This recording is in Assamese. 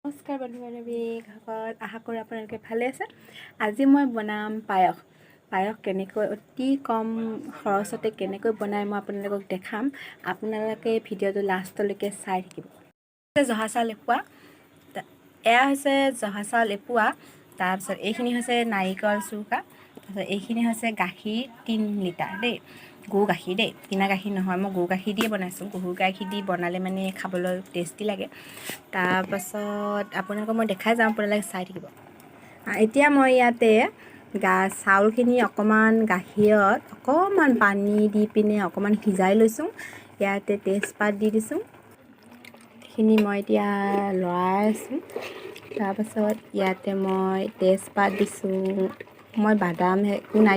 নমস্কাৰ বন্ধু বান্ধৱীসকল, আশা কৰোঁ আপোনালোকে ভালে আছে। আজি মই বনাম পায়স কেনেকৈ অতি কম খৰচতে কেনেকৈ বনাই মই আপোনালোকক দেখাম। আপোনালোকে ভিডিঅ'টো লাষ্টলৈকে চাই থাকিব। জহা চাউল এপোৱা, এয়া হৈছে জহা চাউল এপোৱা। তাৰপিছত এইখিনি হৈছে নাৰিকল চুৰুকা। তাৰপিছত এইখিনি হৈছে গাখীৰ 3 লিটাৰ দেই, গৰু গাখীৰ দেই, কিনা গাখীৰ নহয়। মই গৰু গাখীৰ দিয়ে বনাইছোঁ। গৰু গাখীৰ দি বনালে মানে খাবলৈ টেষ্টি লাগে। তাৰপাছত আপোনালোকক মই দেখাই যাওঁ, আপোনালোকে চাই থাকিব। এতিয়া মই ইয়াতে চাউলখিনি অকণমান গাখীৰত অকণমান পানী দি পিনে অকণমান সিজাই লৈছোঁ। ইয়াতে তেজপাত দি দিছোঁ। এইখিনি মই এতিয়া লৰাই আছোঁ। তাৰপাছত ইয়াতে মই তেজপাত দিছোঁ। মই বাদাম একো নাই